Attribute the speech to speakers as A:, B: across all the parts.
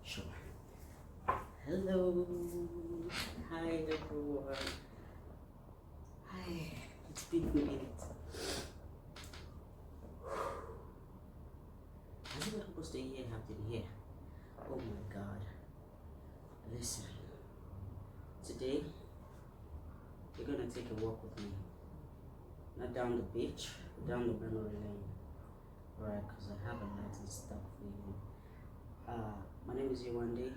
A: Sure. Hello. Hi everyone. Hi. It's been a minute. Has it been almost a year I've been here? Oh my god. Listen. Today you're gonna take a walk with me. Not down the beach, but down the memory lane. Right, because I have a lot of stuff for you. My name is Yewande,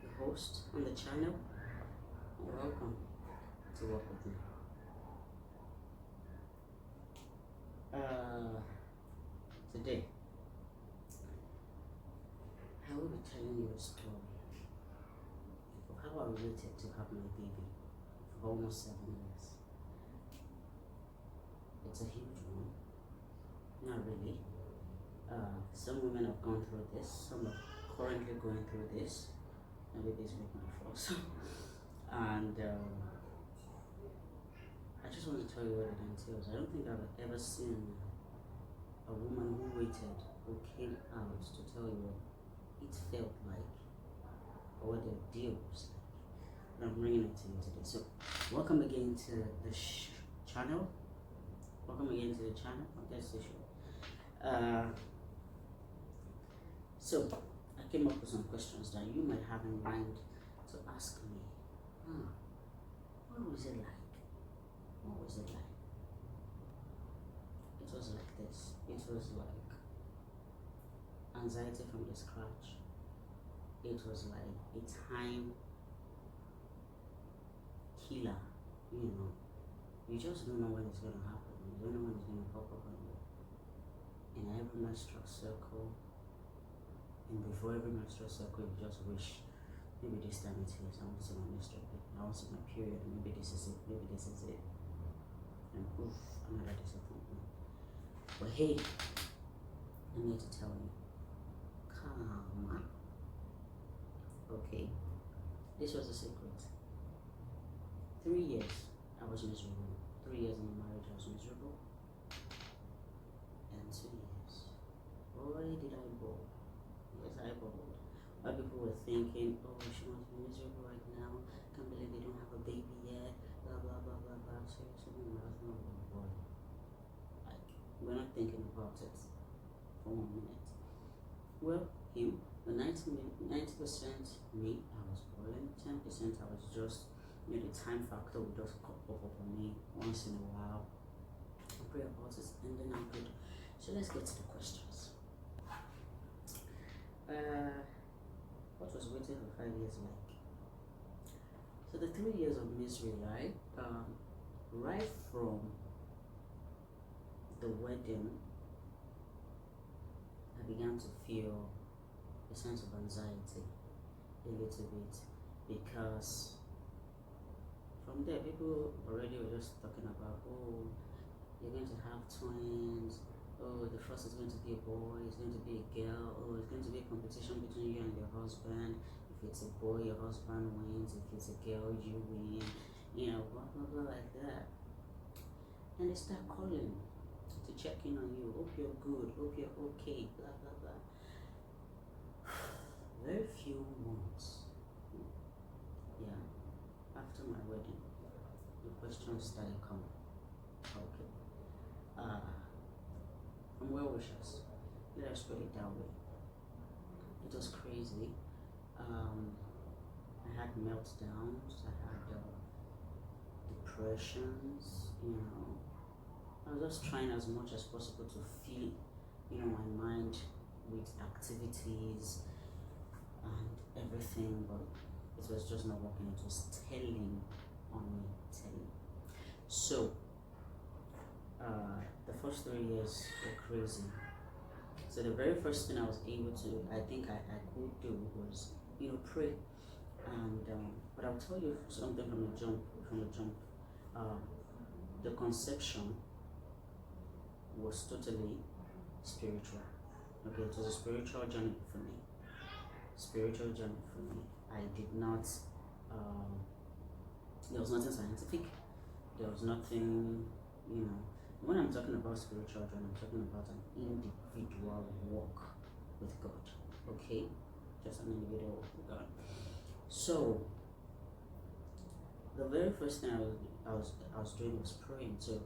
A: the host on the channel. Welcome to walk with me. Today, I will be telling you a story of how I waited to have my baby for almost 7 years. It's a huge one. Not really. Some women have gone through this, some are currently going through this. Maybe this week my fault. And I just want to tell you what it entails. I don't think I've ever seen a woman who waited, who came out to tell you what it felt like or what their deal was like. And I'm bringing it to you today. So, welcome again to the channel. Welcome again to the channel. That's the show. So, I came up with some questions that you might have in mind to ask me. What was it like? What was it like? It was like this. It was like anxiety from the scratch. It was like a time killer, you know. You just don't know when it's going to happen. You don't know when it's going to pop up on you. In every menstrual circle, and before every menstrual circle, you just wish, maybe this time it's here, so I want to see my menstrual, I want to see my period, maybe this is it, maybe this is it. And oof, another disappointment. But hey, I'm here to tell you, calm. Okay, this was the secret. 3 years I was miserable. 3 years in my marriage I was miserable. And 2 years, boy did I bowl. Yes, I bowled. While people were thinking, oh, she must be miserable right now. Can't believe they don't have a baby yet. Blah blah blah blah blah. Seriously, my husband was a boy. Like, we're not thinking about it for 1 minute. Well, him, the 90% me, I was boiling. 10% I was just, the time factor would just pop up on me once in a while. I pray about it and then I'm good. So let's get to the questions. What was waiting for 5 years like? So the 3 years of misery, right? Right from the wedding, I began to feel a sense of anxiety a little bit, because from there people already were just talking about, oh, you're going to have twins, oh, the first is going to be a boy, it's going to be a girl, oh, it's going to be a competition between you and your husband. If it's a boy, your husband wins. If it's a girl, you win. You know, blah blah blah, like that. And they start calling to check in on you. Hope you're good. Hope you're okay. Blah blah blah. Very few months, yeah, after my wedding, the questions started coming. Okay. From well wishers, let us put it that way. It was crazy. I had meltdowns, I had depressions, you know. I was just trying as much as possible to fill, my mind with activities and everything, but it was just not working. It was telling on me, telling. So, the first 3 years were crazy. So the very first thing I was able to, I think I could do was, pray. And but I'll tell you something from the jump. The conception was totally spiritual. Okay, it was a spiritual journey for me. I did not. There was nothing scientific. There was nothing, When I'm talking about spiritual journey, I'm talking about an individual walk with God. Okay, just an individual walk with God. So the very first thing I was doing was praying. So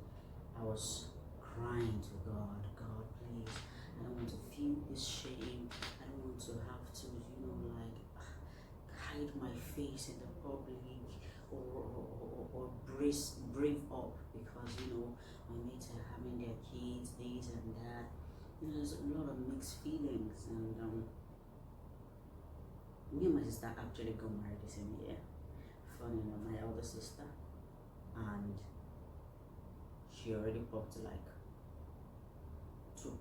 A: I was crying to God, God, please, I don't want to feel this shame. I don't want to have to, like hide my face in the public or brave up because my mates are having their kids, this and that. There's a lot of mixed feelings, and me and my sister actually got married the same year. Funny enough, my elder sister, and she already popped like two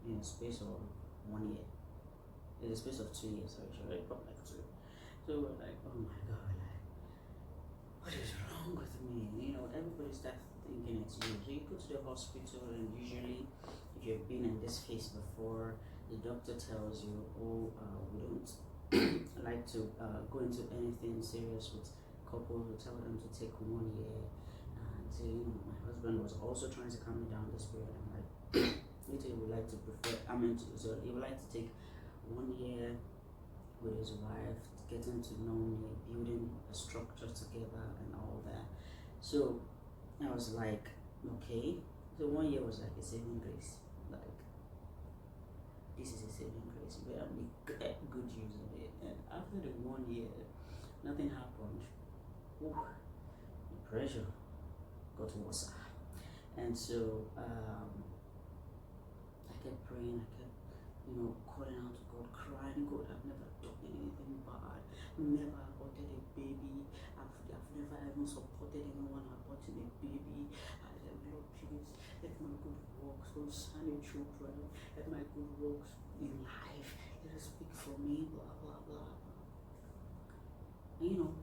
A: in the space of 1 year. In the space of 2 years, sorry, she already popped like two. So we're like, oh my god, like, what is wrong with me? Everybody starts thinking it's you. So you go to the hospital, and usually, if you've been in this phase before, the doctor tells you, oh, we don't like to go into anything serious with couples. We tell them to take 1 year. And so, my husband was also trying to calm me down this period. I'm like, he would like to so he would like to take 1 year with his wife, getting to know me, building a structure together and all that. So I was like, okay. So 1 year was like a saving grace. Like, this is a saving grace. We have make good use of it. And after the 1 year, nothing happened. Ooh, the pressure got worse. And so I kept praying, I kept calling out to God, crying, God, I've never done anything bad. I've never aborted a baby. I've never even supported anyone aborting a baby. I said, Lord, please, let my good works concern your children. Let my good works in life, let it speak for me, blah, blah, blah. And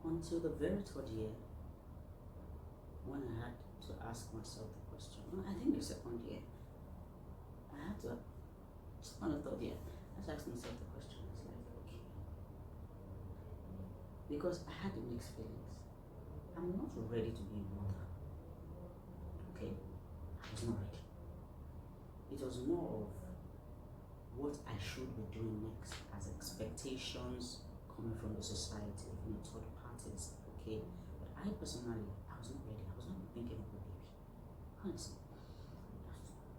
A: until the very third year, when I had to ask myself the question, I think the second year, I had to, on the third year, I asked myself the question. It's like, okay, because I had mixed feelings. I'm not ready to be a mother. Okay, I was not ready. It was more of what I should be doing next as expectations coming from the society, from the third parties. Okay, but I personally, I was not ready. I was not thinking of a baby. Honestly,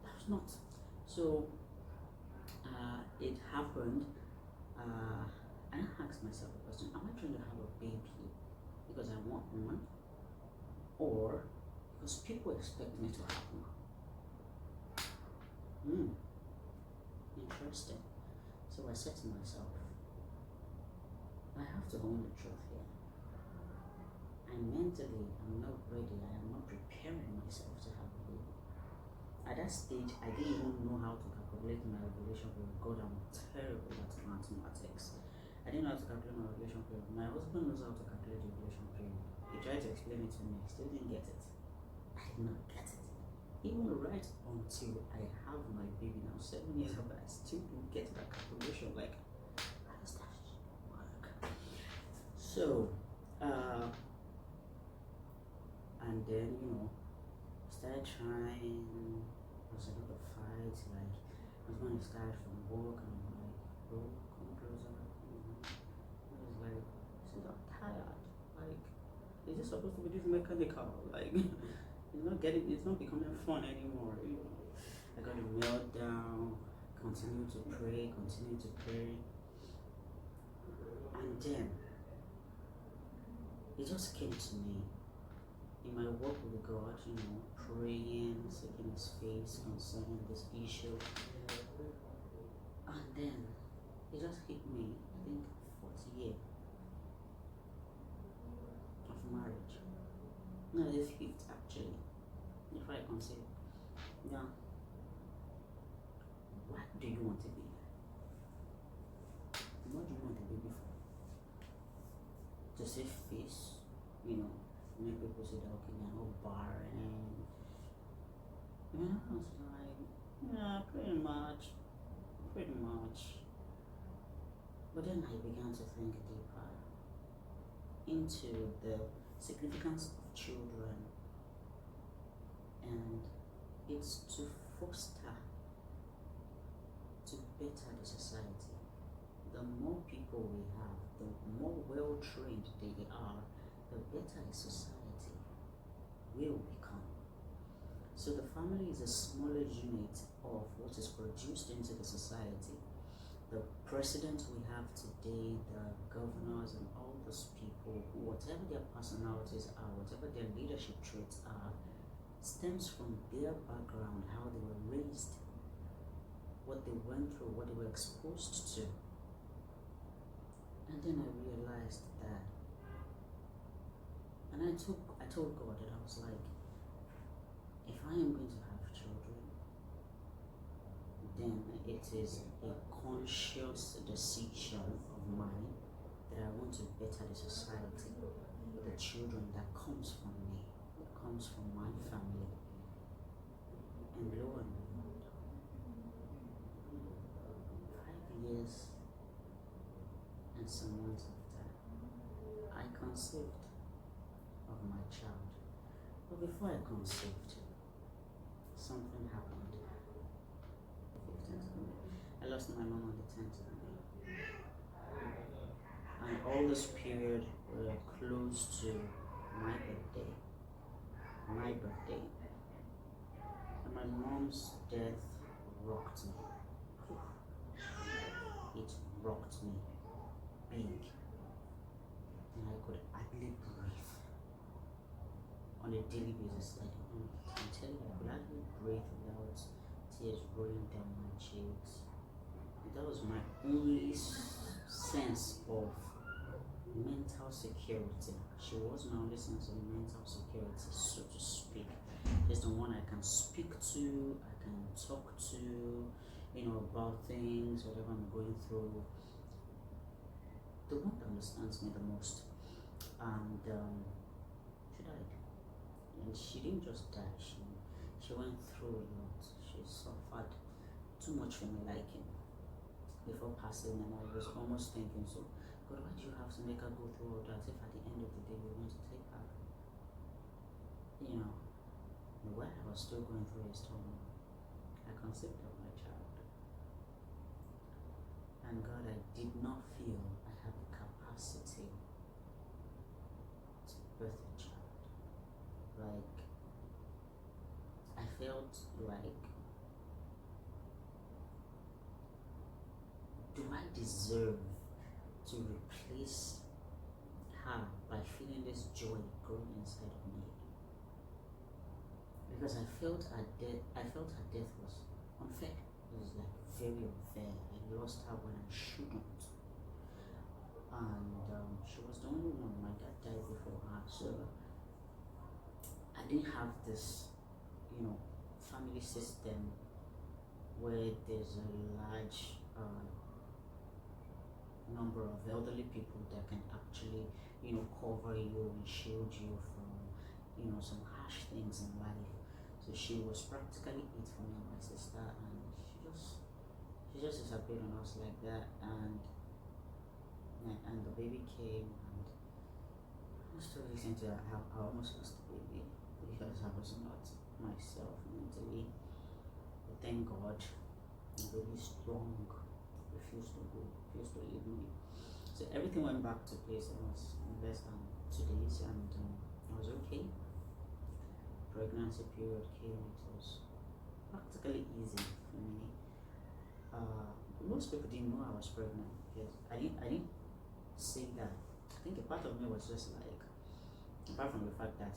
A: I was not. So it happened. I asked myself the question: am I trying to have a baby because I want one, or because people expect me to have one? Interesting. So I said to myself, I have to own the truth here. And mentally, I'm not ready. I am not preparing myself to have a baby. At that stage, I didn't even know how to calculate my relationship with God. I'm terrible at mathematics. I didn't know how to calculate my relationship. My husband knows how to calculate the relationship. He tried to explain it to me. I still didn't get it. I did not get it. Even right until I have my baby now, 7 years after, I still don't get that calculation. Like, how does that work? So, and then, started trying. There was a lot of fights. Like, I was going to start from work, and I'm like, bro, come closer. I was like, since I'm tired, like, is this supposed to be this mechanical? Like, it's not becoming fun anymore. I got a meltdown, continue to pray, and then it just came to me in my walk with God, praying, seeking His face concerning this issue, and then it just hit me. I think 4th year of marriage. No, the 5th actually, if I can say. Yeah. What do you want to be? What do you want to be before? To save face, make people say that okay, you're not barren. I was like, yeah, pretty much. But then I began to think deeper into the significance of children, and it's to foster, to to better the society. The more people we have, the more well trained they are, the better the society will become. So the family is a smaller unit of what is produced into the society. The presidents we have today, the governors, and all those people, whatever their personalities are, whatever their leadership traits are, stems from their background, how they were raised, what they went through, what they were exposed to. And then I realized that, and I told God that I was like, if I am going to have children, then it is a conscious decision of mine that I want to better the society, the children that comes from me, that comes from my family. And lo and behold, 5 years and some months after, I conceived of my child. But before I conceived, something happened. I lost my mom on the 10th of May. And all this period were close to my birthday. And my mom's death rocked me. It rocked me big. And I could hardly breathe. On a daily basis, I'm telling you, I could hardly breathe without tears rolling down my cheeks. And that was my only sense of mental security. She was my only sense of mental security, so to speak. She's the one I can speak to, I can talk to, about things, whatever I'm going through. The one that understands me the most. And she died. And she didn't just die, she went through a lot. She suffered too much for my liking before passing, and I was almost thinking, so God, why do you have to make her go through all that if at the end of the day you want to take her? And while I was still going through a storm, I conceived of my child. And God, I did not feel I had the capacity to birth a child. Like, I felt like, do I deserve to replace her by feeling this joy growing inside of me? Because I felt her death was unfair. It was like very unfair. I lost her when I shouldn't. And she was the only one. My dad died before her, so I didn't have this, family system where there's a large number of elderly people that can actually, cover you and shield you from, some harsh things in life. So she was practically it for me and my sister, and she just disappeared on us like that. And the baby came, and I was still listening to how I almost lost the baby because I was not myself mentally. But thank God, the baby's strong, refused to leave me. So everything went back to place. It was less than 2 days, and I was okay. Pregnancy period came. It was practically easy for me. Most people didn't know I was pregnant because I didn't say that. I think a part of me was just like, apart from the fact that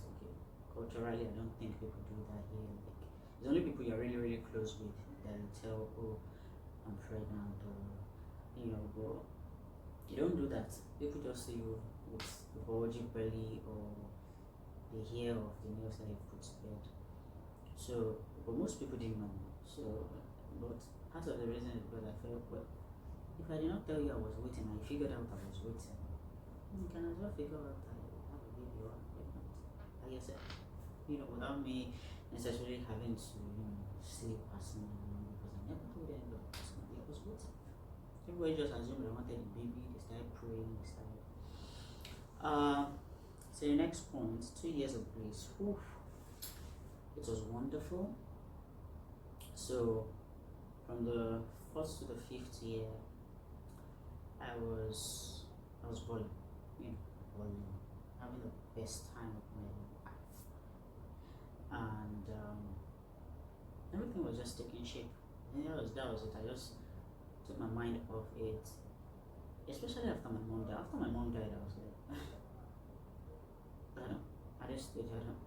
A: culturally I don't think people do that here. Like, it's only people you're really really close with that will tell, oh, I'm pregnant, or but you don't do that. People just see you with the bulgy belly, or they hear of the news that you put to bed. So, but most people didn't know. So, but part of the reason is because I felt, well, if I did not tell you I was waiting, I figured out I was waiting. You can as well figure out that I have a baby or I'm pregnant by yourself. Without me necessarily having to, say personally, because I never told anybody personally I was waiting. Everybody just assumed I wanted a baby, they started praying, they started. So the next point, 2 years of bliss. Oof. It was wonderful. So from the first to the fifth year, I was balling, balling, having the best time of my life, and everything was just taking shape. And that was it. I just took my mind off it, especially after my mom died. After my mom died, I was like, I don't. At this stage, I don't.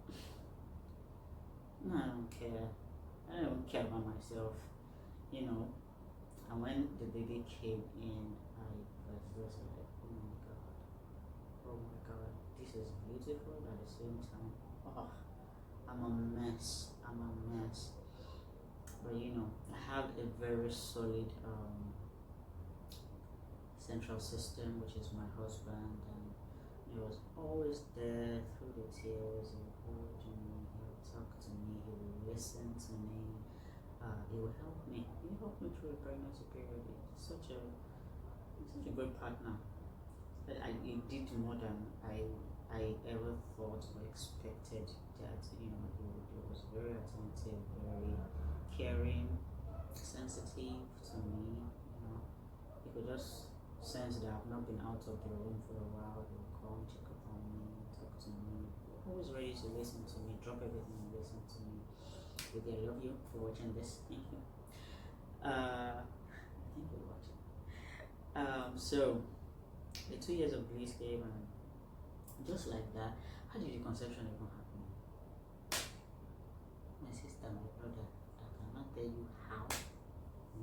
A: No, I don't care. I don't care about myself, And when the baby came in, I was just like, oh my god, this is beautiful. At the same time, oh, I'm a mess. But I have a very solid central system, which is my husband, and he was always there through the tears. He would hold me, he would talk to me, he would listen to me. He would help me. He helped me through the pregnancy period. He's such a good partner. He did more than I ever thought or expected. That he was very attentive, very caring, sensitive to me. He could just sense that I've not been out of the room for a while. He would come, check up on me, talk to me. Always ready to listen to me, drop everything and listen to me. Baby, I love you for watching this. Thank you. Thank you for watching. So the 2 years of bliss came, and just like that, how did the conception even happen? My sister, my brother, I cannot tell you how,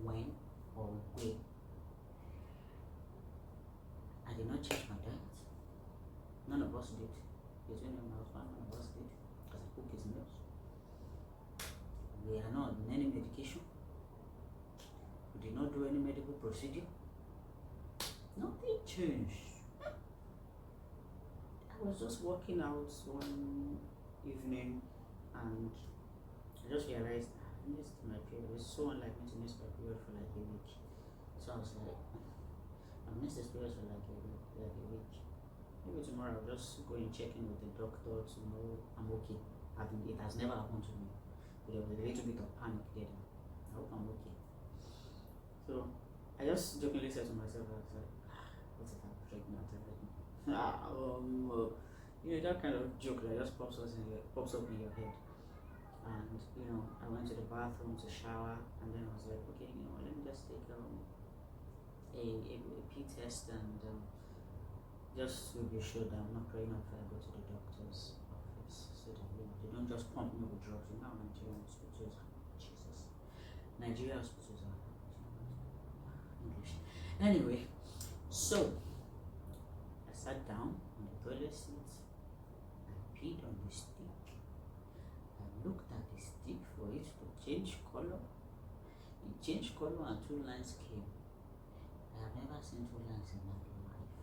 A: when, or where. I did not change my diet. None of us did. Between me and my husband, none of us did, because I cook his meals. We are not on any medication. We did not do any medical procedure. Nothing changed. I was just working out one evening, and I just realized I missed my period. It's so unlike me to miss my period for like a week. So I was like, I missed this period for like a week. Maybe tomorrow I'll just go and check in with the doctor to know I'm okay. It has never happened to me. There was a little bit of panic there. I hope I'm okay. So I just jokingly said to myself, I was like, what if I'm pregnant already? That kind of joke that just pops up in your head. And I went to the bathroom to shower, and then I was like, okay, let me just take a pee test, and just to be sure that I'm not pregnant before I go to the doctor's office, so that they don't just pump me with drugs. Nigerian hospitals, Jesus. Nigerian hospitals are English. Anyway, so I sat down on the toilet seat. I peed on the stick. I looked at the stick for it to change color. It changed color and 2 lines came. I have never seen 2 lines in my life.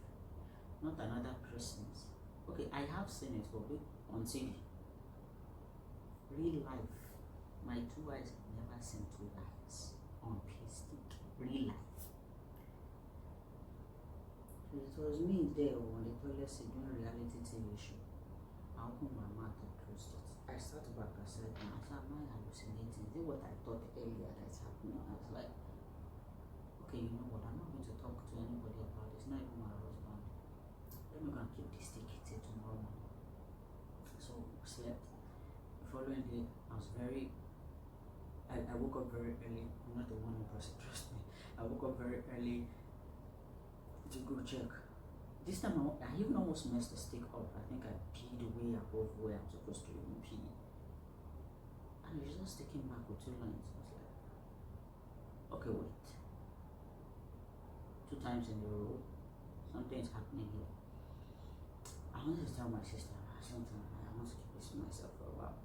A: Not another person's. Okay, I have seen it, but on TV. Real life. My 2 eyes have never seen 2 lines on plastic. Real life. It was me there on the toilet seat doing reality TV show. I opened my mouth and closed it. I sat back, I said, am I hallucinating? Is it what I thought earlier that's happening? I was like, okay, you know what? I'm not going to talk to anybody about this, not even my husband. Let me go and keep this stick till tomorrow morning. So I slept. The following day, I woke up very early. I'm not the one person, trust me. I woke up very early to go check. This time I even almost messed the stick up. I think I peed way above where I'm supposed to even pee. And it's just sticking back with 2 lines. I was like, okay, wait. 2 times in a row, something's happening here. I wanted to tell my sister something. I want to keep this to myself for a while.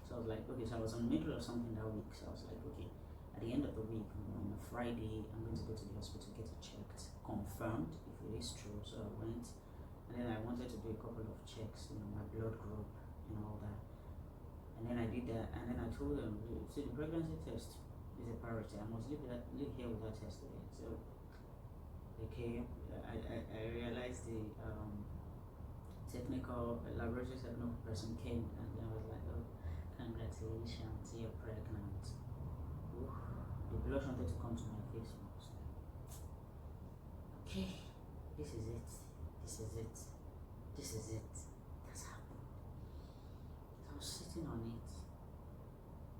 A: So I was like, okay, so I was in the middle of something that week. So I was like, okay, at the end of the week, on a Friday, I'm going to go to the hospital to get it checked, confirmed if it is true. So I went, and then I wanted to do a couple of checks, my blood group and all that. And then I did that, and then I told them, see, the pregnancy test is a priority. I must live here with that test today. So okay, I realized the laboratory technical person came, and then I was like, oh, congratulations, you're pregnant. Oof. The blush wanted to come to my face. I was like, okay, this is it. This is it. This is it. That's happened. So I was sitting on it.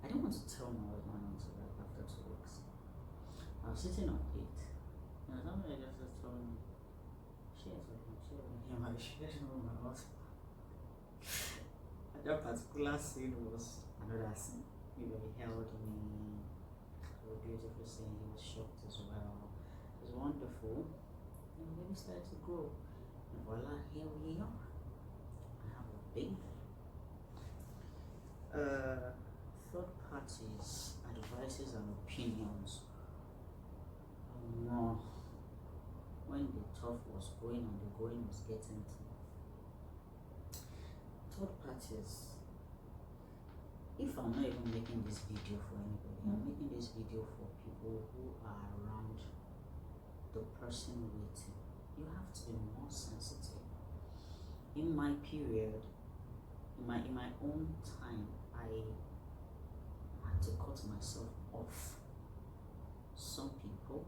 A: I didn't want to tell my husband until like after 2 weeks. I was sitting on it. And somebody just told me, share with him. I shared with my husband. And that particular scene was another scene. He held me. A beautiful scene. He was shocked as well. It was wonderful. And then we started to grow. And voila, here we are. I have a baby. Third parties, advices and opinions. No. When the tough was going and the going was getting to. Third parties. If I'm not even making this video for anybody, I'm making this video for people who are around the person waiting. You have to be more sensitive. In my period, in my own time, I had to cut myself off. Some people,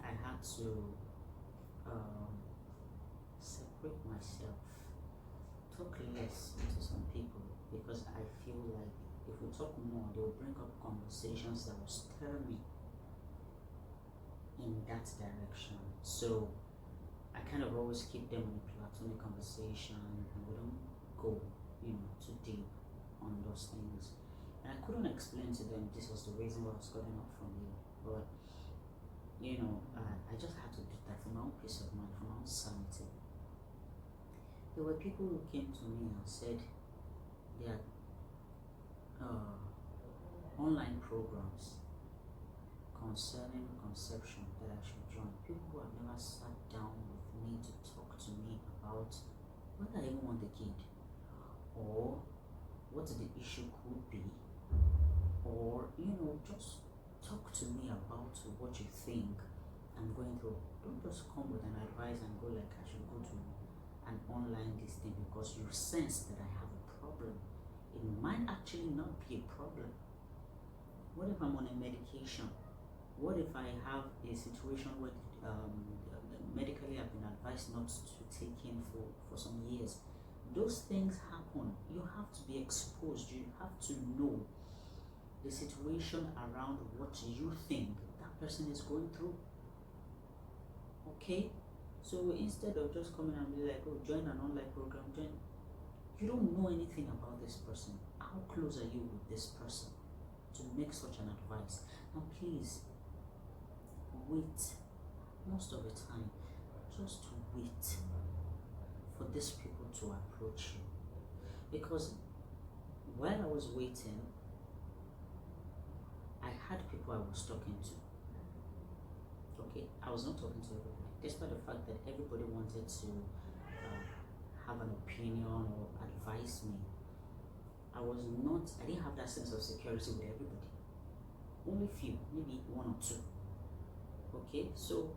A: I had to separate myself, talk less to some people, because I feel like if we talk more, they will bring up conversations that will stir me in that direction. So I kind of always keep them in platonic conversation and we don't go, too deep on those things. And I couldn't explain to them this was the reason why I was cutting off from you, but I just had to do that for my own peace of mind, for my own sanity. There were people who came to me and said their online programs concerning conception that I should join. People who have never sat down with me to talk to me about whether I even want a kid, or what the issue could be, or just talk to me about what you think I'm going through. Don't just come with an advice and go like I should go to an online this thing because you sense that I have a problem. It might actually not be a problem. What if I'm on a medication? What if I have a situation where medically I've been advised not to take in for some years? Those things happen. You have to be exposed. You have to know the situation around what you think that person is going through. Okay? So instead of just coming and be like, oh, join an online program, you don't know anything about this person. How close are you with this person to make such an advice? Now please, wait. Most of the time, just wait for these people to approach you. Because while I was waiting, I had people I was talking to. Okay, I was not talking to everybody, despite the fact that everybody wanted to have an opinion or advise me. I didn't have that sense of security with everybody. Only few, maybe one or two. Okay, so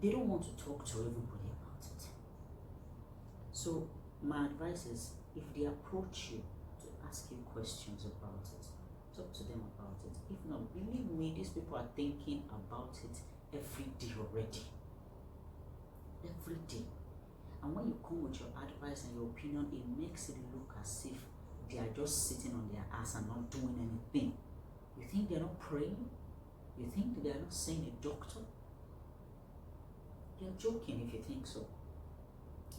A: they don't want to talk to everybody about it. So my advice is, if they approach you to ask you questions about it, talk to them about it. If not, believe me, these people are thinking about it every day already. Every day. And when you come with your advice and your opinion, it makes it look as if they are just sitting on their ass and not doing anything. You think they're not praying? You think they're not seeing a doctor? You're joking if you think so.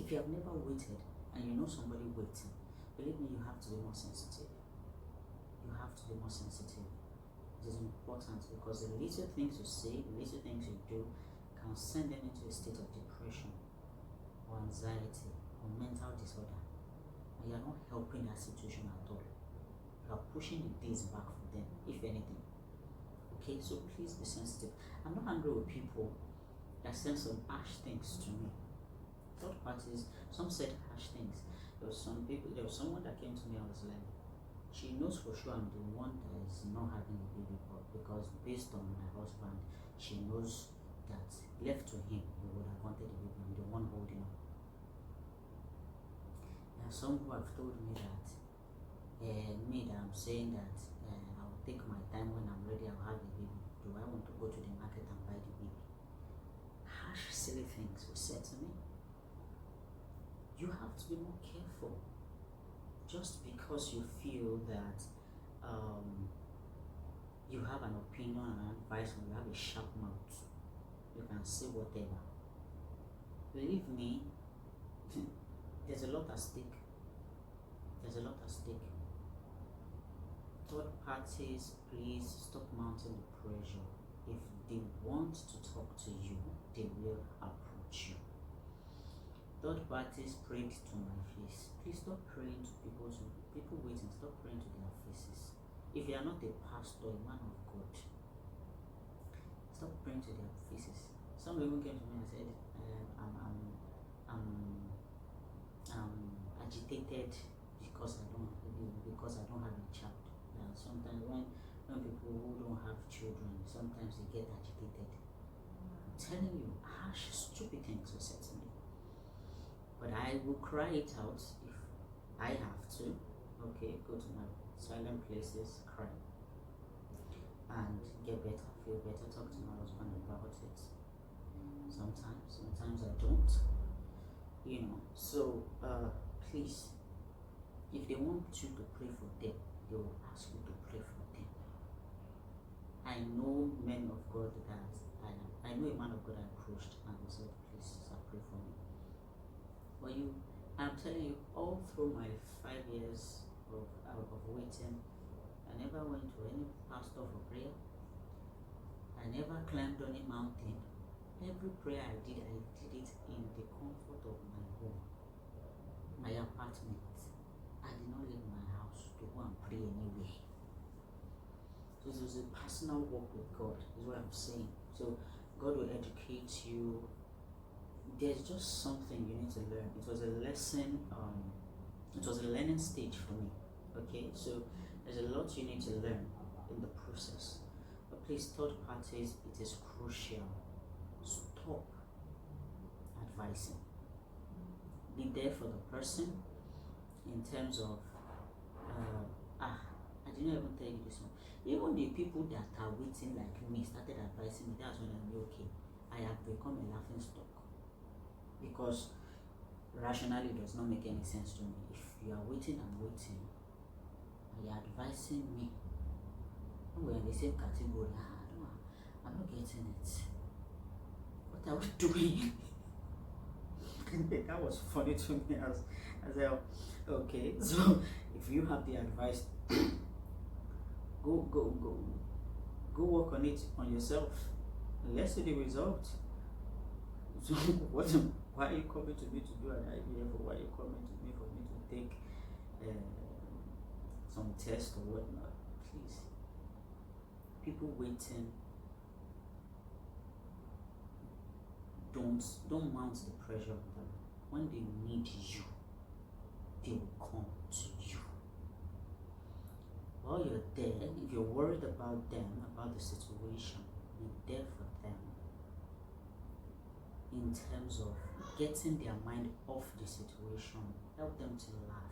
A: If you have never waited and you know somebody waiting, believe me, you have to be more sensitive. You have to be more sensitive. It is important because the little things you say, the little things you do can send them into a state of depression or anxiety or mental disorder. And you are not helping that situation at all. You are pushing the days back for them, if anything. Okay, so please be sensitive. I'm not angry with people that send some harsh things to me. Third parties, some said harsh things. There was someone that came to me and was like, she knows for sure I'm the one that is not having a baby, but because based on my husband, she knows that left to him, he would have wanted a baby. I'm the one holding on. There are some who have told me that I'm saying that I'll take my time. When I'm ready, I'll have the baby. Do I want to go to the market and buy the baby? Harsh, silly things were said to me. You have to be more careful. Just because you feel that you have an opinion and advice, and you have a sharp mouth, you can say whatever. Believe me, there's a lot at stake. There's a lot at stake. Third parties, please stop mounting the pressure. If they want to talk to you, they will approach you. Third parties prayed to my face. Please stop praying to people waiting. Stop praying to their faces. If you are not a pastor, a man of God, stop praying to their faces. Some people came to me and said, I'm agitated because I don't have a child. Sometimes when people who don't have children, sometimes they get agitated. I'm telling you, harsh, stupid things were said to me. But I will cry it out if I have to. Okay, go to my silent places, cry, and get better, feel better, talk to my husband about it. Sometimes I don't. So please, if they want you to pray for them, they will ask you to pray for them. I know men of God that I know a man of God I approached and he said, please sir, pray for me. But I'm telling you, all through my 5 years of waiting, I never went to any pastor for prayer. I never climbed on a mountain. Every prayer I did it in the comfort of my home, my apartment. I did not leave my house to go and pray anywhere. So it was a personal walk with God, is what I'm saying. So God will educate you. There's just something you need to learn. It was a lesson, it was a learning stage for me. Okay, so there's a lot you need to learn in the process. But please, third parties, it is crucial. Stop advising. Be there for the person in terms of I didn't even tell you this one. Even the people that are waiting like me started advising me. That's when I knew, okay, I have become a laughing stock. Because rationally it does not make any sense to me. If you are waiting and waiting, and you are advising me, and we're in the same category, I'm not getting it. What are we doing? That was funny to me as well. Okay, so if you have the advice, go work on it on yourself. Let's see the result. So why are you coming to me to do an idea for? Why are you coming to me for me to take some test or whatnot? Please, people waiting. Don't mount the pressure on them. When they need you, they will come to you. While you're there, if you're worried about them, about the situation, be there for them in terms of getting their mind off the situation. Help them to laugh,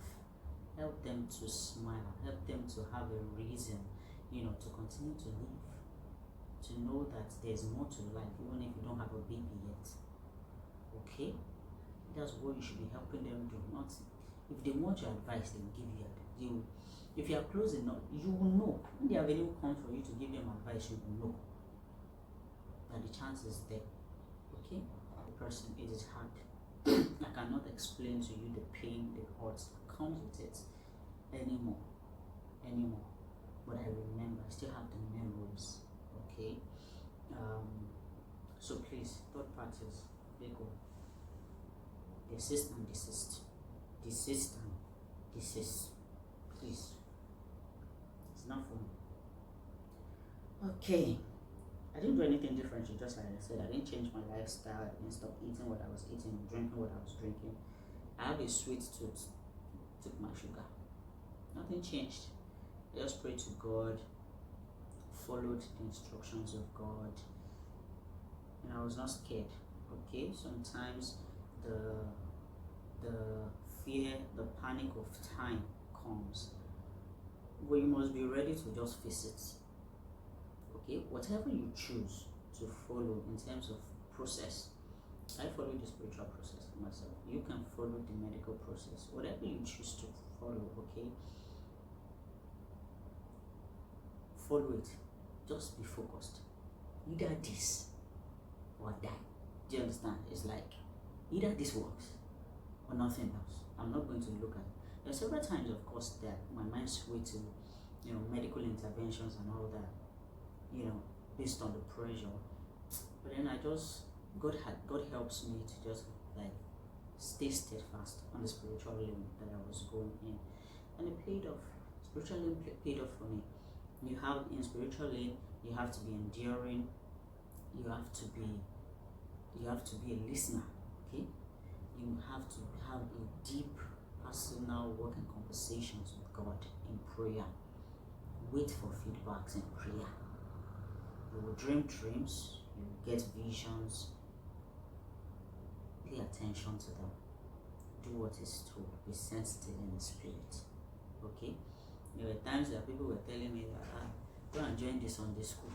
A: help them to smile, help them to have a reason, to continue to live. To know that there's more to life, even if you don't have a baby yet. Okay? That's what you should be helping them do. Not if they want your advice, they will give you. If you are close enough, you will know. When they have anyone come for you to give them advice, you will know that the chance is there. Okay? The person, it is hard. I cannot explain to you the pain, the hurt that comes with it anymore. But I remember, I still have the memories. Okay, so please, third parties, they go. Desist and desist. Desist and desist. Please. It's not for me. Okay. I didn't do anything different, just like I said. I didn't change my lifestyle. I didn't stop eating what I was eating, drinking what I was drinking. I have a sweet tooth. Took my sugar. Nothing changed. I just prayed to God. Followed the instructions of God, and I was not scared. Okay, sometimes the fear, the panic of time comes, but you must be ready to just face it. Okay, whatever you choose to follow in terms of process, I follow the spiritual process for myself. You can follow the medical process. Whatever you choose to follow, okay, follow it. Just be focused. Either this or that. Do you understand? It's like either this works or nothing else. I'm not going to look at it. There are several times, of course, that my mind swayed to, medical interventions and all that, based on the pressure. But then God helps me to just like stay steadfast on the spiritual lane that I was going in, and it paid off. Spiritual lane paid off for me. You have in spiritual lane, you have to be enduring. You have to be a listener. Okay, you have to have a deep personal working conversations with God in prayer. Wait for feedbacks in prayer. You will dream dreams, you will get visions. Pay attention to them. Do what is told. Be sensitive in the spirit. Okay? There were times that people were telling me that go and join this Sunday school.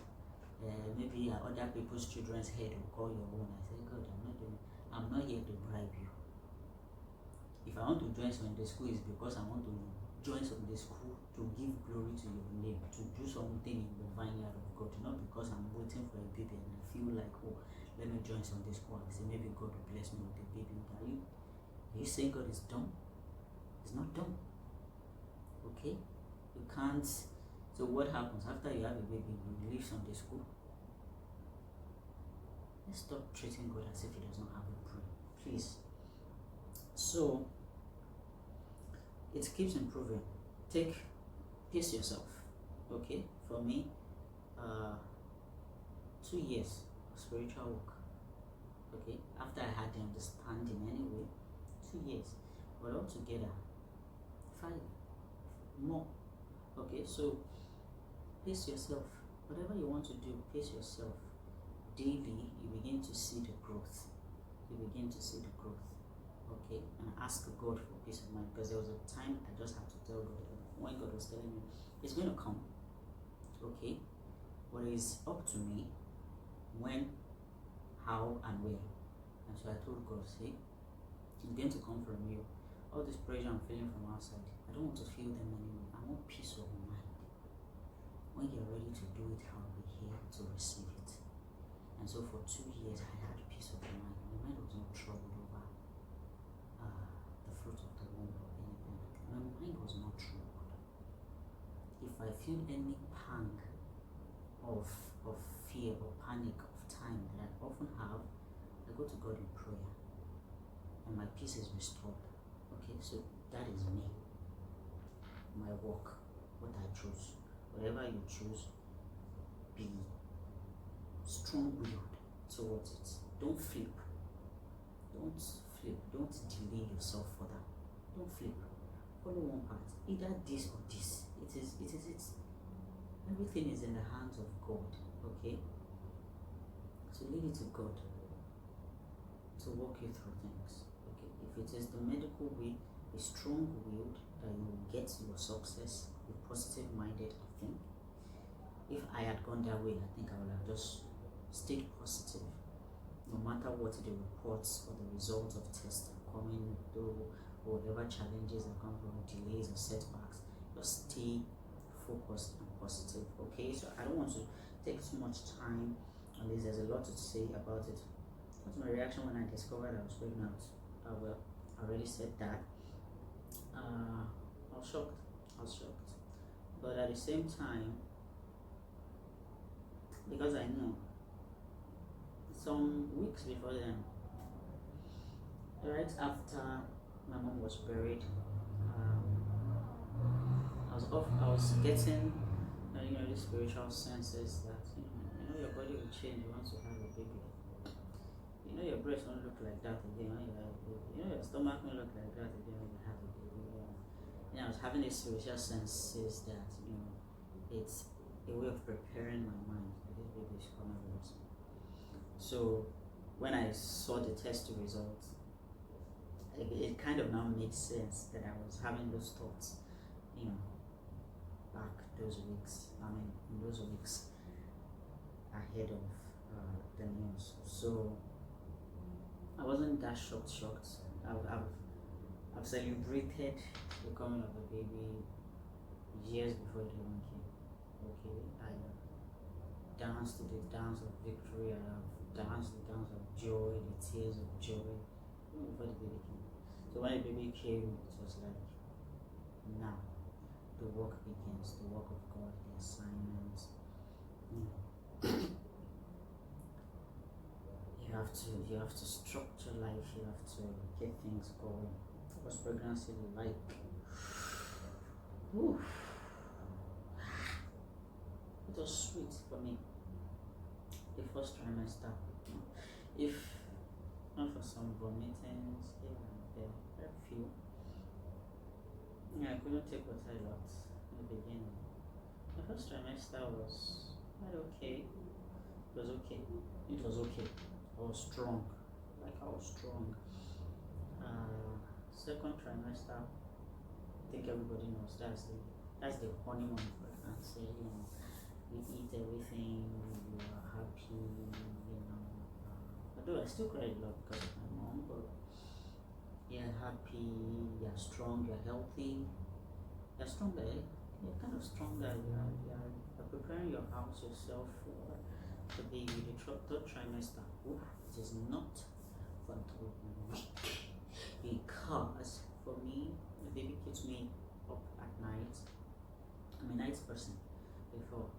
A: Maybe other people's children's head will call your own. I said, God, I'm not here to bribe you. If I want to join Sunday school, it's because I want to join Sunday school to give glory to your name, to do something in the vineyard of God, not because I'm waiting for a baby and I feel like, oh, let me join Sunday school and say maybe God will bless me with a baby. Are you saying God is dumb? He's not dumb. Okay? You can't. So what happens after you have a baby? You leave Sunday school. Let's stop treating God as if He does not have a brain, please. So it keeps improving. Pace yourself. Okay, for me, 2 years of spiritual work. Okay, after I had the understanding anyway, 2 years, but altogether 5 more. Okay, so pace yourself. Whatever you want to do, pace yourself. Daily, you begin to see the growth. Okay, and ask God for peace of mind, because there was a time I just had to tell God when God was telling me it's going to come. Okay, but it's up to me when, how, and where. And so I told God, see, it's going to come from you. All this pressure I'm feeling from outside, I don't want to feel them anymore. I want peace of mind. When you're ready to do it, I'll be here to receive it. And so for 2 years, I had peace of mind. My mind was not troubled over the fruit of the womb or anything. My mind was not troubled. If I feel any pang of fear or panic of time that I often have, I go to God in prayer, and my peace is restored. Okay, so that is me. My walk, what I choose. Whatever you choose, be strong-willed towards it. Don't flip. Don't delay yourself further. Don't flip. Follow one path. Either this or this. It is. Everything is in the hands of God. Okay? So leave it to God to walk you through things. Okay? If it is the medical way, be strong-willed that you will get your success. Be positive-minded, I think. If I had gone that way, I think I would have just stayed positive. No matter what the reports or the results of tests are coming through, or whatever challenges are coming from, delays or setbacks, just stay focused and positive. Okay, so I don't want to take too much time on this. There's a lot to say about it. What's my reaction when I discovered I was pregnant? Well, I already said that. I was shocked. But at the same time, because I know some weeks before then, right after my mom was buried, I was getting these spiritual senses that your body will change once you have a baby. Your breast won't look like that again when you have a baby. Your stomach won't look like that again when you have a baby. I was having these spiritual senses that it's a way of preparing my mind that this baby is coming very soon. So when I saw the test results, it kind of now made sense that I was having those thoughts. back those weeks. I mean, in those weeks ahead of the news. So I wasn't that shocked. I've celebrated the coming of the baby years before it even came. Okay, I danced to the dance of victory. I have danced the dance of joy, the tears of joy, even before the baby came. So when the baby came, it was like, now the work begins, the work of God, the assignment. You know, you have to structure life, you have to get things going. What was pregnancy like? Ooh. It was sweet for me. The first trimester. If not for some vomitings here and there, very few. Yeah, I couldn't take water a lot in the beginning. The first trimester was quite okay. It was okay. It was okay. I was strong. Like I was strong. Second trimester, I think everybody knows that's the honeymoon of pregnancy. You know, you eat everything, you are happy. You know, although I still cry a lot because of my mom, but you're happy, you're strong, you're healthy, you're stronger. You're kind of stronger. You're preparing your house yourself for the baby. The third trimester. Oof, it is not fun to week because for me, the baby keeps me up at night. I'm a night person before,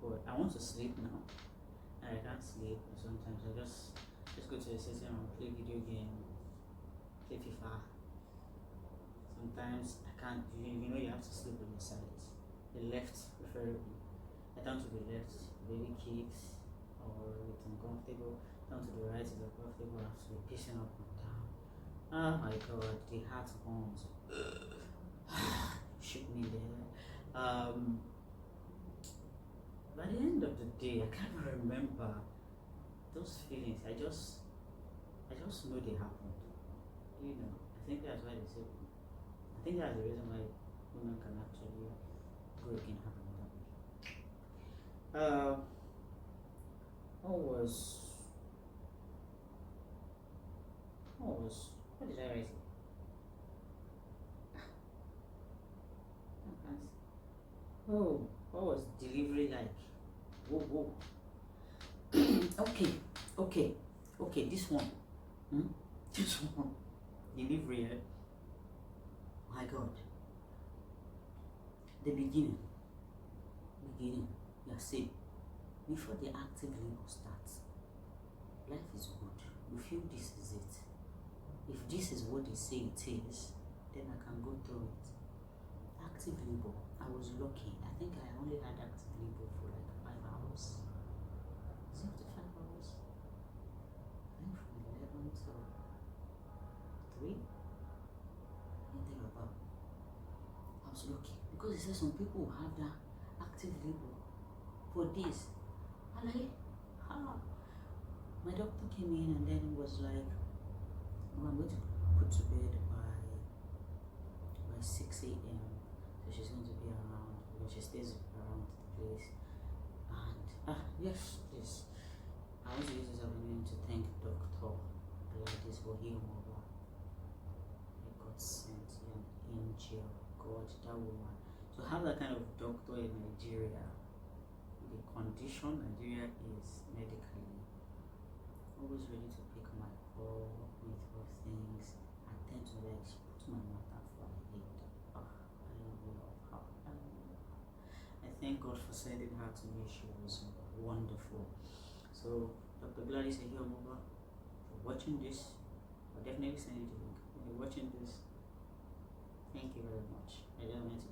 A: but I want to sleep now, and I can't sleep. Sometimes I just go to the sitting room, play video game, play FIFA. Sometimes I can't. You know, you have to sleep on your side, the left preferably. I turn to the left, baby kicks, or it's uncomfortable. Down to the right is uncomfortable. I have to be pacing up and down. Oh my God, the heart bombs shook me there. By the end of the day, I can't remember those feelings. I just know they happened. You know, I think that's why they say. I think that's the reason why women can actually go again happen without me. What did I write here? Oh, what was delivery like? Whoa. Okay, this one. This one. Delivery, eh? My God. The beginning. You're safe. Before the active labor starts, life is good. You feel this is it. If this is what they say it is, then I can go through it. Active labor, I was lucky. I think I only had active labor for like 5 hours. Is it up to 5 hours? I think from 11 to 3. Anything about. I was lucky because it says some people have that active labor for this. And my doctor came in and then was like, oh, I'm going to put to bed by 6 a.m. So she's going to be around, because she stays around the place. And yes, please. I want to use this opportunity to thank Dr. Gladys for healing over. I got sent an angel. God, that woman. To have that kind of doctor in Nigeria, the condition Nigeria is medically, always ready to pick my call, with her things, attend to that. She put my matter for my head. I love her. I thank God for sending her to me. She was wonderful. So, Dr. Gladys Ehiomoba, for watching this, I'll definitely send you the link. If you're watching this, thank you very much. I just want to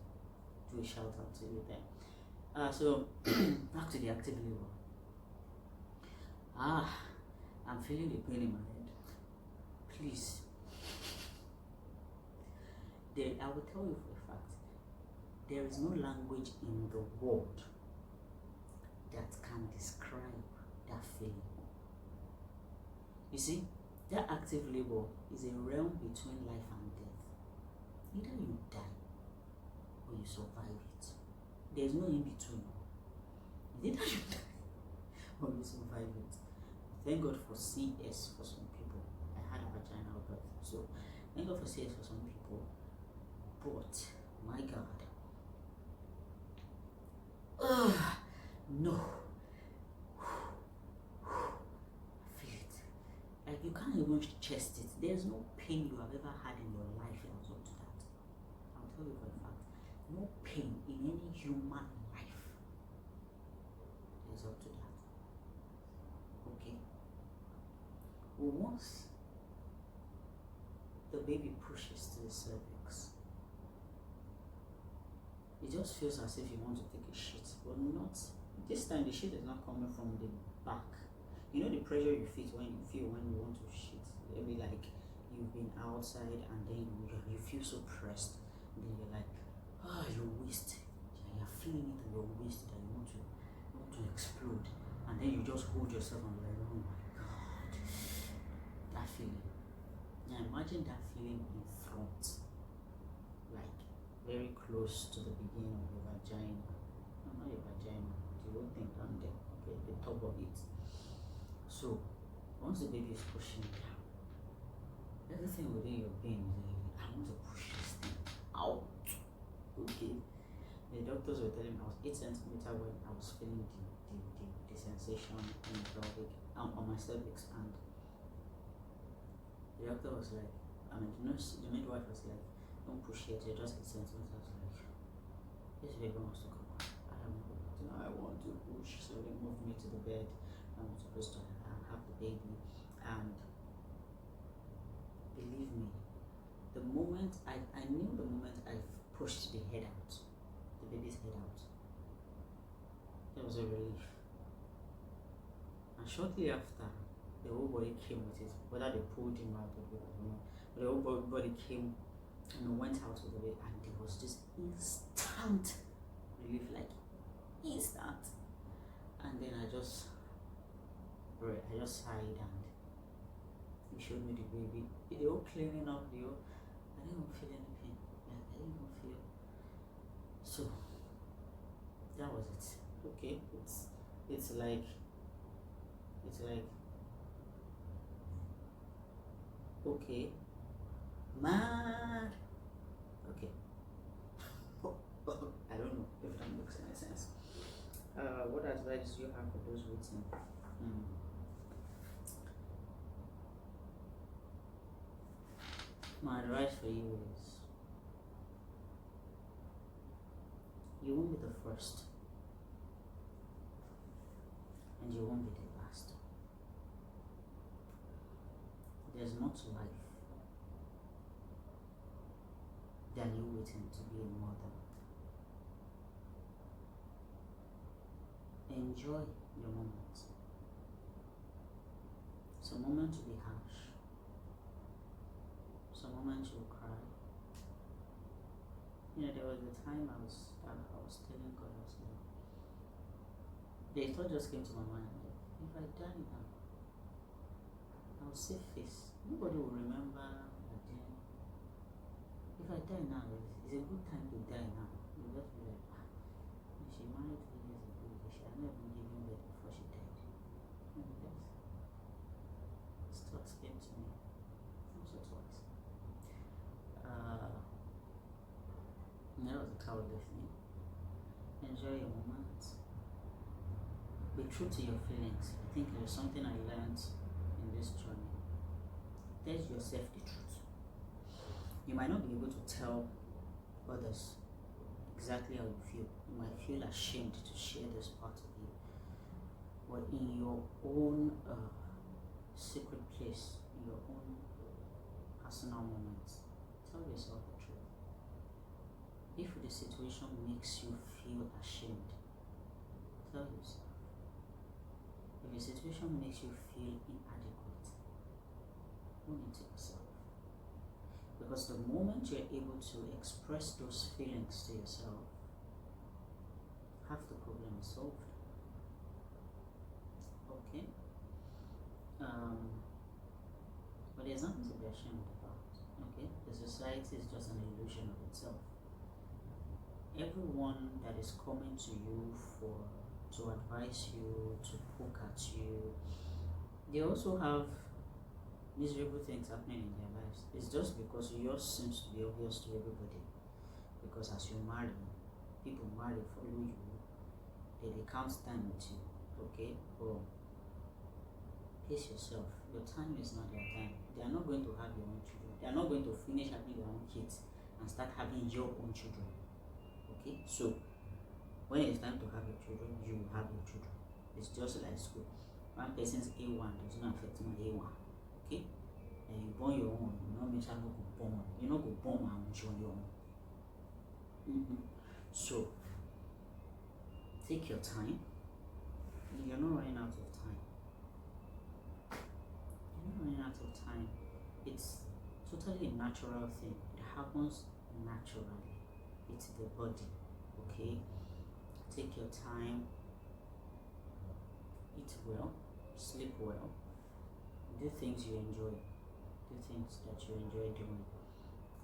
A: do a shout out to you there. So back to the active labor. I'm feeling the pain in my head. Please. I will tell you for a fact, there is no language in the world that can describe that feeling. You see, that active labor is a realm between life and death. Either you die or you survive it. There's no in between. Is it that you die or you survive it? Thank God for CS for some people. I had a vaginal birth, so thank God for CS for some people. But my God, no, I feel it. Like you can't even chest it. There's no pain you have ever had in your life that was up to that. I'll tell you for a fact. No pain in any human life is up to that. Okay. Well, once the baby pushes to the cervix, it just feels as if you want to take a shit, but not this time. The shit is not coming from the back. You know the pressure you feel when you want to shit. Maybe like you've been outside and then you feel so pressed. And then you're like, your waist. You're feeling it in your waist that you want to explode. And then you just hold yourself and like, oh my God, that feeling. Now imagine that feeling in front, like very close to the beginning of your vagina. No, not your vagina, the whole thing down there, okay, the top of it. So once the baby is pushing down, everything within your being is like, I want to push this thing out. Okay. The doctors were telling me I was 8 centimeters when I was feeling the sensation in the pelvic, on my cervix, and the doctor was like, the midwife was like, don't push it, you're just 8 centimeters. I was like, this baby wants to come out. I want to push, so they moved me to the bed. I'm supposed to have the baby, and believe me, the moment I knew the moment I pushed the head out, the baby's head out, there was a relief. And shortly after, the whole body came with it, whether they pulled him out or I don't know, but the whole body came and went out with the baby, and there was this instant relief, like instant. And then I just sighed, and he showed me the baby. They were cleaning up, I didn't even feel any pain. Like, I didn't even feel. So that was it. Okay, it's like okay, mad. Okay. I don't know if that makes any sense. What advice do you have for those waiting? My advice for you is, you won't be the first, and you won't be the last. There's more to life than you waiting to be a mother. Enjoy your moments. Some moments will be harsh. Some moments you'll cry. There was a time I was telling God, I was like, the thought just came to my mind, like, if I die now, I'll save face. Nobody will remember again. If I die now, it's a good time to die now. You just be like, she married 3 years ago, she had not even given birth before she died. This thoughts came to me once or twice. That was a cowardly thing. Enjoy your moments. Be true to your feelings. I think there's something I learned in this journey. Tell yourself the truth. You might not be able to tell others exactly how you feel. You might feel ashamed to share this part of you. But in your own secret place, in your own personal moments, tell yourself the truth. If the situation makes you feel ashamed, tell yourself. If the situation makes you feel inadequate, own it to yourself. Because the moment you're able to express those feelings to yourself, half the problem is solved. Okay? But there's nothing to be ashamed about. Okay? The society is just an illusion of itself. everyone that is coming to you to advise you, to poke at you, they also have miserable things happening in their lives. It's just because yours seems to be obvious to everybody. Because as you marry, people marry, follow you, they count time with you, okay? But pace yourself. Your time is not their time. They are not going to have your own children. They are not going to finish having their own kids and start having your own children. Okay? So when it's time to have your children, you will have your children. It's just like school. One person's A1 does not affect my A1. Okay? And you born your own, you know, means I'm not going to born one. You're not going to born one on your own. So take your time. You're not running out of time. You're not running out of time. It's totally a natural thing. It happens naturally. It's the body. Okay? Take your time. Eat well. Sleep well. Do things you enjoy. Do things that you enjoy doing.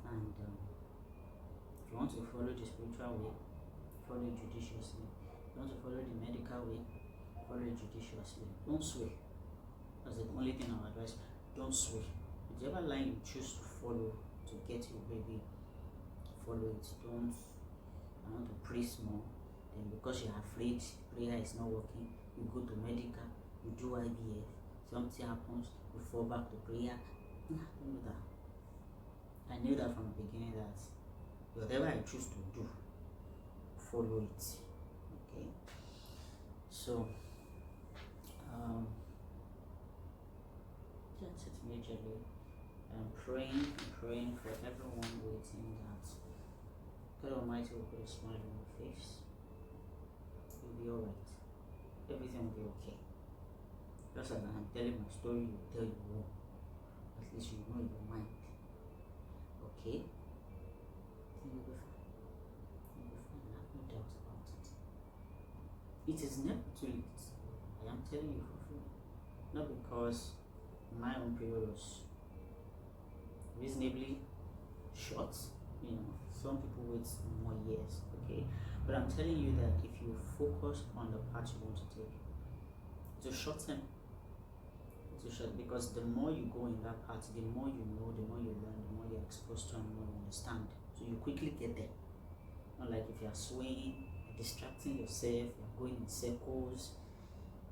A: And if you want to follow the spiritual way, follow it judiciously. If you want to follow the medical way, follow it judiciously. Don't sway. That's the only thing I would advise. Don't sway. Whichever line you choose to follow to get your baby, follow it. Don't I want to pray more. Then because you're afraid prayer is not working, you go to medical, you do IVF, something happens, you fall back to prayer. Nah, don't do that. I knew that from the beginning that whatever I choose to do, follow it. Okay. So that's it majorly. I'm praying for everyone waiting that God Almighty will put a smile on your face. You'll be alright. Everything will be okay. Just as I'm telling my story, you tell your own. At least you know in your mind. Okay? You'll be fine. You'll be fine. I have no doubt about it. It is never too late. I am telling you for free. Not because my own period was reasonably short, some people wait more years, okay? But I'm telling you that if you focus on the path you want to take, it's a short term. It's a short, because the more you go in that path, the more you know, the more you learn, the more you're exposed to, and the more you understand. So you quickly get there. Not like if you're swaying, you're distracting yourself, you're going in circles,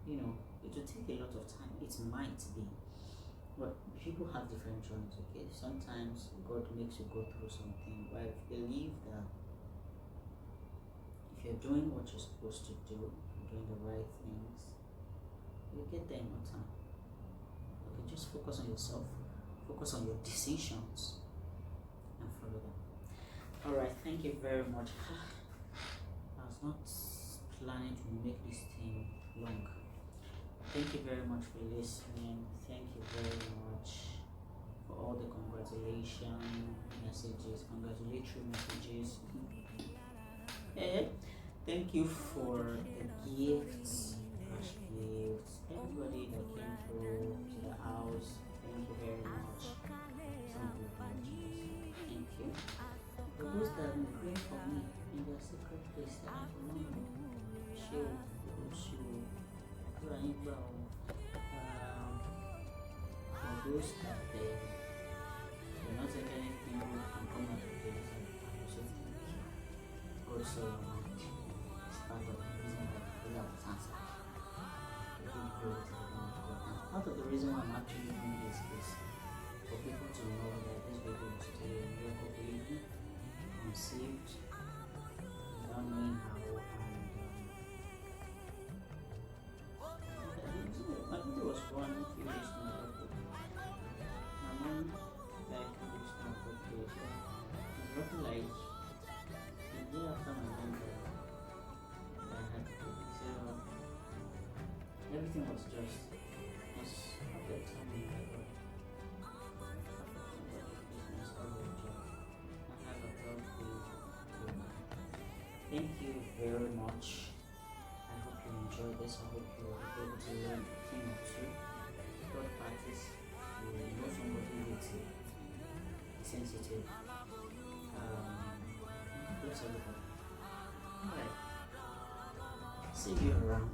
A: it will take a lot of time. It might be. But people have different journeys, okay? Sometimes God makes you go through something, but I believe that if you're doing what you're supposed to do, doing the right things, you'll get there in no time. Okay, just focus on yourself, focus on your decisions, and follow them. Alright, thank you very much. I was not planning to make this thing long. Thank you very much for listening. Thank you very much for all the congratulation messages, congratulatory messages. Thank you for the gifts, cash gifts, everybody that came through to the house. Thank you very much. Some of you thank you. For those that have been praying for me in their secret place, that I don't know, share with you. For those that they're not taking anything good and come out of this, I also thank you. God so much. It's part of the reason that prayer was answered. To give glory to the name of God. And part of the reason why I'm actually doing this is for people to know that this baby was still a miracle baby, conceived without knowing how. My baby was born a few days from my birthday. My mom died a few days from my birthday. So it's roughly like the day after my mom died that I had the baby. So everything was just perfect timing by God. Business, all the job. I have a healthy baby. Thank you very much. I hope you enjoyed this. I hope you were able to learn a thing or two. Third parties, you know somebody with sensitive. Bless everybody. See you around.